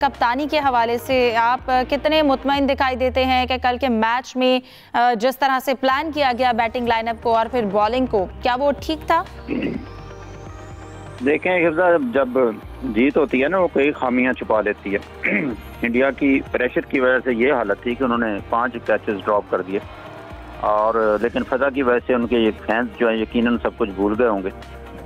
कप्तानी के हवाले से आप कितने मुतमईन दिखाई देते हैं कि कल के मैच में जिस तरह से प्लान किया गया बैटिंग लाइनअप को और फिर बॉलिंग को, क्या वो ठीक था? देखें हिफ्जा, जब जीत होती है ना वो कई खामियां छुपा लेती है। इंडिया की प्रेशर की वजह से ये हालत थी कि उन्होंने 5 कैचेस ड्रॉप कर दिए, और लेकिन फजा की वजह से उनके फैंस जो है यकीनन सब कुछ भूल गए होंगे,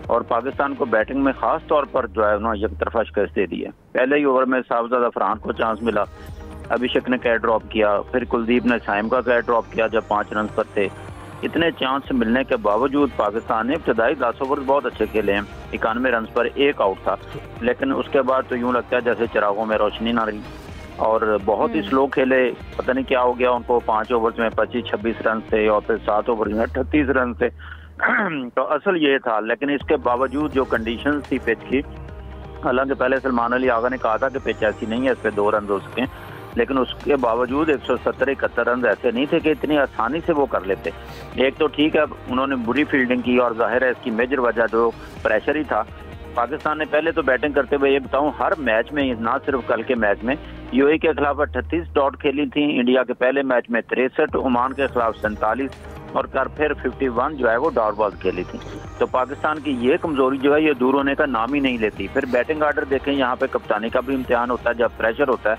और पाकिस्तान को बैटिंग में खास तौर पर जो है उन्होंने एक तरफा शिकस्त दे दी है। पहले ही ओवर में साहबजादा फरहान को चांस मिला, अभिषेक ने कैच ड्रॉप किया, फिर कुलदीप ने साइम का कैच ड्रॉप किया जब 5 रन पर थे। इतने चांस मिलने के बावजूद पाकिस्तान ने इब्तदाई 10 ओवर बहुत अच्छे खेले हैं, 91 रन पर 1 आउट था, लेकिन उसके बाद तो यूं लगता है जैसे चिरागों में रोशनी ना रही, और बहुत ही स्लो खेले। पता नहीं क्या हो गया उनको, 5 ओवर में 25-26 रन थे और फिर 7 ओवर में 38 रन थे। तो असल ये था, लेकिन इसके बावजूद जो कंडीशंस थी पिच की, हालांकि पहले सलमान अली आगा ने कहा था कि पिच ऐसी नहीं है, इस पे 2 रन हो सकें, लेकिन उसके बावजूद 170-71 रन ऐसे नहीं थे कि इतनी आसानी से वो कर लेते। एक तो ठीक है उन्होंने बुरी फील्डिंग की, और जाहिर है इसकी मेजर वजह जो प्रेशर ही था। पाकिस्तान ने पहले तो बैटिंग करते हुए ये बताऊं, हर मैच में, ना सिर्फ कल के मैच में, यूएई के खिलाफ 38 डॉट खेली थी, इंडिया के पहले मैच में 63, ओमान के खिलाफ 47 और फिर 51 जो है वो डॉट बॉल खेली थी। तो पाकिस्तान की ये कमजोरी जो है ये दूर होने का नाम ही नहीं लेती। फिर बैटिंग आर्डर देखें, यहाँ पे कप्तानी का भी इम्तिहान होता है जब प्रेशर होता है,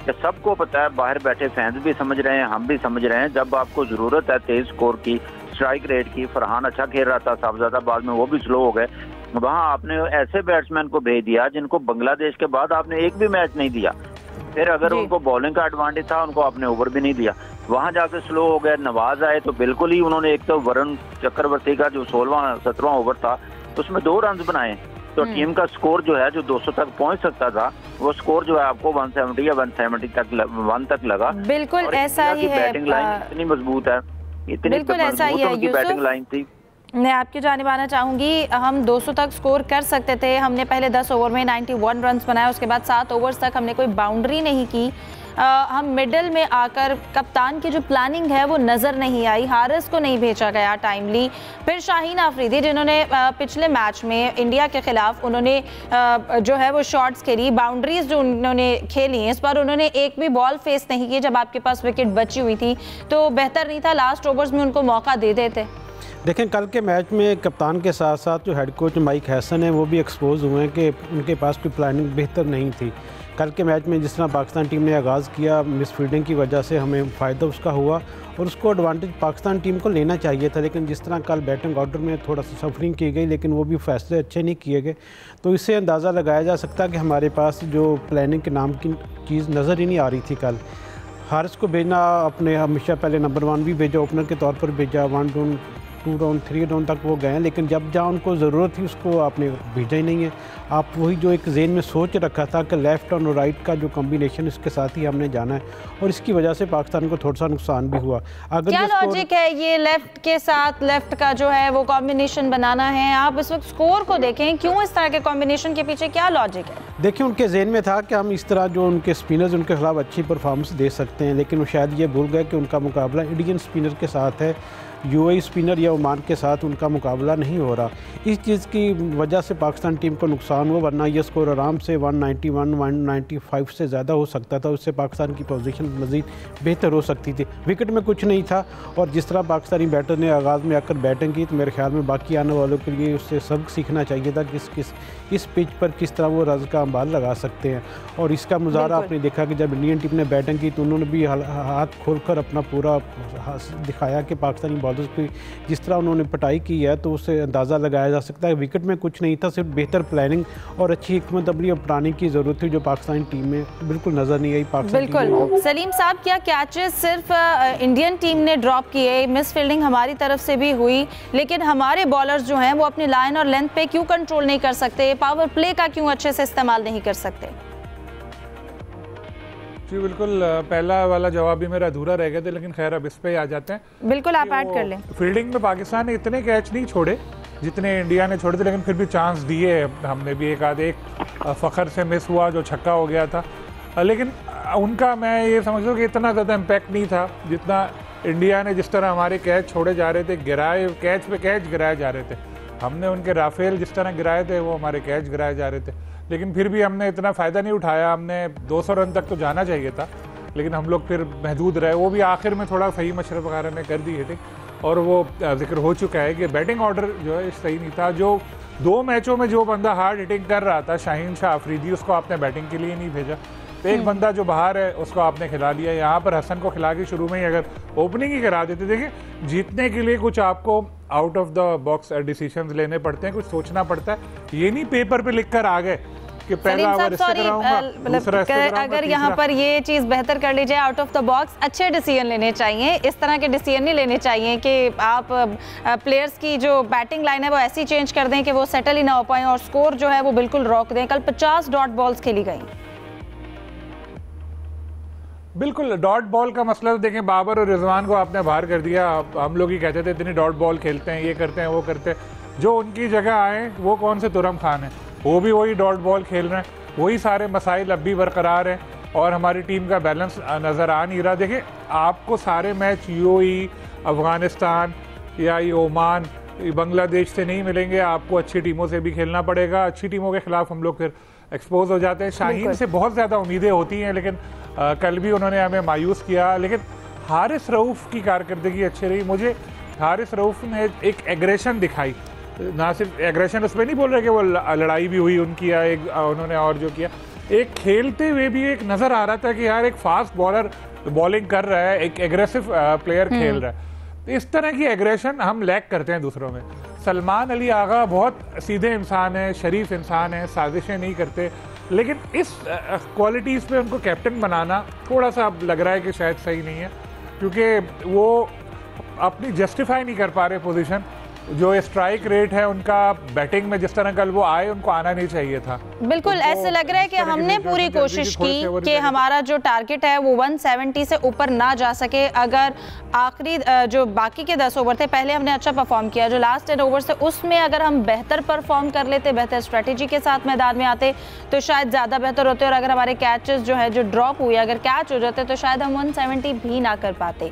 कि सबको पता है, बाहर बैठे फैंस भी समझ रहे हैं, हम भी समझ रहे हैं, जब आपको जरूरत है तेज स्कोर की, स्ट्राइक रेट की, फरहान अच्छा खेल रहा था, साहबजादा बाद में वो भी स्लो हो गए, वहाँ आपने ऐसे बैट्समैन को भेज दिया जिनको बांग्लादेश के बाद आपने एक भी मैच नहीं दिया। फिर अगर उनको बॉलिंग का एडवांटेज था, उनको आपने ओवर भी नहीं दिया, वहां जाकर स्लो हो गए। नवाज आए तो बिल्कुल ही उन्होंने, एक तो वरुण चक्रवर्ती का जो 16वां-17वां ओवर था उसमें 2 रन बनाए, तो टीम का स्कोर जो है जो 200 तक पहुंच सकता था, वो स्कोर जो है आपको 170 या 170 तक 1 तक लगा। बिल्कुल ऐसा ही है, बैटिंग लाइन इतनी मजबूत है, इतनी मजबूत बैटिंग लाइन थी। मैं आपकी जानिब आना चाहूँगी, हम 200 तक स्कोर कर सकते थे, हमने पहले 10 ओवर में 91 रन बनाए, उसके बाद 7 ओवर्स तक हमने कोई बाउंड्री नहीं की। हम मिडल में आकर कप्तान की जो प्लानिंग है वो नज़र नहीं आई, हारिस को नहीं भेजा गया टाइमली। फिर शाहीन आफरीदी जिन्होंने पिछले मैच में इंडिया के खिलाफ उन्होंने जो है वो शॉट्स खेली, बाउंड्रीज जो उन्होंने खेली हैं, इस पर उन्होंने एक भी बॉल फेस नहीं की जब आपके पास विकेट बची हुई थी, तो बेहतर नहीं था लास्ट ओवर्स में उनको मौका दे देते? देखें, कल के मैच में कप्तान के साथ साथ जो हेड कोच माइक हैसन है वो भी एक्सपोज हुए हैं कि उनके पास कोई प्लानिंग बेहतर नहीं थी। कल के मैच में जिस तरह पाकिस्तान टीम ने आगाज़ किया, मिस फील्डिंग की वजह से हमें फ़ायदा उसका हुआ और उसको एडवांटेज पाकिस्तान टीम को लेना चाहिए था, लेकिन जिस तरह कल बैटिंग ऑर्डर में थोड़ा सा सफरिंग की गई, लेकिन वो भी फैसले अच्छे नहीं किए गए, तो इससे अंदाज़ा लगाया जा सकता है कि हमारे पास जो प्लानिंग के नाम की चीज़ नज़र ही नहीं आ रही थी। कल हारिस को भेजना, अपने हमेशा पहले नंबर 1 भी भेजा, ओपनर के तौर पर भेजा, 1 डाउन 2 डाउन 3 डाउन तक वो गए, लेकिन जब जहाँ उनको ज़रूरत थी उसको आपने भेजा ही नहीं है। आप वही जो एक ज़हन में सोच रखा था कि लेफ़्ट और राइट का जो कॉम्बिनेशन, इसके साथ ही हमने जाना है, और इसकी वजह से पाकिस्तान को थोड़ा सा नुकसान भी हुआ। अगर क्या लॉजिक है ये लेफ़्ट के साथ लेफ़्ट का जो है वो कॉम्बिनेशन बनाना है? आप इस वक्त स्कोर को देखें, क्यों इस तरह के कॉम्बिनेशन के पीछे क्या लॉजिक है? देखिए, उनके ज़हन में था कि हम इस तरह जो उनके स्पिनर्स उनके खिलाफ अच्छी परफॉर्मेंस दे सकते हैं, लेकिन वो शायद ये भूल गए कि उनका मुकाबला इंडियन स्पिनर के साथ है, यूएई स्पिनर या ओमान के साथ उनका मुकाबला नहीं हो रहा। इस चीज़ की वजह से पाकिस्तान टीम को नुकसान हुआ, वरना ये स्कोर आराम से 191-195 से ज़्यादा हो सकता था, उससे पाकिस्तान की पोजीशन मज़ीद बेहतर हो सकती थी। विकेट में कुछ नहीं था, और जिस तरह पाकिस्तानी बैटर ने आगाज़ में आकर बैटिंग की, तो मेरे ख्याल में बाकी आने वालों के लिए उससे सबक सीखना चाहिए था कि इस पिच पर किस तरह वो रज़ का अंबाल लगा सकते हैं। और इसका मुजाहरा आपने देखा कि जब इंडियन टीम ने बैटिंग की तो उन्होंने भी हाथ खोलकर अपना पूरा दिखाया कि पाकिस्तानी बॉलर्स की जिस तरह उन्होंने पिटाई की है, तो उससे अंदाज़ा लगाया जा सकता है विकेट में कुछ नहीं था, सिर्फ बेहतर प्लानिंग और अच्छी हिकमत अमली अपनाने की ज़रूरत थी, जो पाकिस्तानी टीम में बिल्कुल नज़र नहीं आई। बिल्कुल सलीम साहब, क्या कैचेस सिर्फ इंडियन टीम ने ड्रॉप किए? मिस फील्डिंग हमारी तरफ से भी हुई, लेकिन हमारे बॉलर्स जो हैं वो अपनी लाइन और लेंथ पे क्यों कंट्रोल नहीं कर सकते? पावर प्ले का क्यों अच्छे से इस्तेमाल नहीं कर सकते? जी बिल्कुल, पहला वाला जवाब भी मेरा अधूरा रह गया था, लेकिन खैर अब इस पे आ जाते हैं। बिल्कुल, आप ऐड कर लें। फील्डिंग में पाकिस्तान ने इतने कैच नहीं छोड़े जितने इंडिया ने छोड़े थे, लेकिन फिर भी चांस दिए हमने भी। एक फ़खर से मिस हुआ जो छक्का हो गया था, लेकिन उनका मैं ये समझता हूँ कि इतना ज़्यादा इम्पैक्ट नहीं था जितना इंडिया ने, जिस तरह हमारे कैच छोड़े जा रहे थे, गिराए कैच पे कैच गिराए जा रहे थे। हमने उनके राफेल जिस तरह गिराए थे, वो हमारे कैच गिराए जा रहे थे। लेकिन फिर भी हमने इतना फ़ायदा नहीं उठाया। हमने 200 रन तक तो जाना चाहिए था, लेकिन हम लोग फिर महदूद रहे। वो भी आखिर में थोड़ा फ़हीम अशरफ वगैरह ने कर दी हिटिंग, और वो जिक्र हो चुका है कि बैटिंग ऑर्डर जो है सही नहीं था। जो 2 मैचों में जो बंदा हार्ड हिटिंग कर रहा था, शाहीन शाह अफरीदी, उसको आपने बैटिंग के लिए नहीं भेजा। तो एक बंदा जो बाहर है उसको आपने खिला दिया। यहाँ पर हसन को खिला के शुरू में ही अगर ओपनिंग ही करा देते। देखिए, जीतने के लिए कुछ आपको out of the box decisions लेने पड़ते हैं, कुछ सोचना पड़ता है। ये नहीं पेपर पे लिख कर आ गए कि पहला ओवर इससे कराऊंगा, दूसरा इससे कराऊंगा, अगर यहाँ पर ये चीज़ बेहतर कर लीजिए, आउट ऑफ द बॉक्स अच्छे डिसीजन लेने चाहिए। इस तरह के डिसीजन नहीं लेने चाहिए कि आप प्लेयर्स की जो बैटिंग लाइन है वो ऐसी चेंज कर दें कि वो सेटल ही ना हो पाए और स्कोर जो है वो बिल्कुल रोक दें। कल 50 डॉट बॉल्स खेली गई। बिल्कुल, डॉट बॉल का मसला तो देखें, बाबर और रिजवान को आपने बाहर कर दिया। हम लोग ही कहते थे इतनी डॉट बॉल खेलते हैं, ये करते हैं, वो करते हैं। जो उनकी जगह आए वो कौन से तुरम खान हैं, वो भी वही डॉट बॉल खेल रहे हैं। वही सारे मसाइल अब भी बरकरार हैं और हमारी टीम का बैलेंस नज़र आ नहीं रहा। देखिए, आपको सारे मैच यूएई, अफ़गानिस्तान या ये ओमान, बांग्लादेश से नहीं मिलेंगे। आपको अच्छी टीमों से भी खेलना पड़ेगा। अच्छी टीमों के खिलाफ हम लोग फिर एक्सपोज हो जाते हैं। शाहीन से बहुत ज़्यादा उम्मीदें होती हैं, लेकिन कल भी उन्होंने हमें मायूस किया। लेकिन हारिस रऊफ़ की कारकर्दगी अच्छी रही। मुझे हारिस रऊफ़ ने एक एग्रेशन दिखाई, ना सिर्फ एग्रेशन, उसमें नहीं बोल रहे कि वो लड़ाई भी हुई उनकी या एक उन्होंने और जो किया, एक खेलते हुए भी एक नज़र आ रहा था कि यार एक फास्ट बॉलर बॉलिंग कर रहा है, एक एग्रेसिव प्लेयर खेल रहा है। इस तरह की एग्रेशन हम लैक करते हैं दूसरों में। सलमान अली आगा बहुत सीधे इंसान है, शरीफ इंसान है, साजिशें नहीं करते, लेकिन इस क्वालिटीज़ पे उनको कैप्टन बनाना थोड़ा सा अब लग रहा है कि शायद सही नहीं है, क्योंकि वो अपनी जस्टिफाई नहीं कर पा रहे पोजीशन। जो स्ट्राइक रेट है उनका बैटिंग में, जिस तरह कल वो आए, उनको आना नहीं चाहिए था। बिल्कुल, ऐसे लग रहा है कि हमने पूरी कोशिश की कि हमारा जो टारगेट है वो 170 से ऊपर ना जा सके। अगर आखिरी जो बाकी के 10 ओवर थे, पहले हमने अच्छा परफॉर्म किया, जो लास्ट 10 ओवर थे उसमें अगर हम बेहतर परफॉर्म कर लेते, बेहतर स्ट्रेटेजी के साथ मैदान में आते तो शायद ज़्यादा बेहतर होते। और अगर हमारे कैचेस जो है जो ड्रॉप हुए, अगर कैच हो जाते तो शायद हम 170 भी ना कर पाते।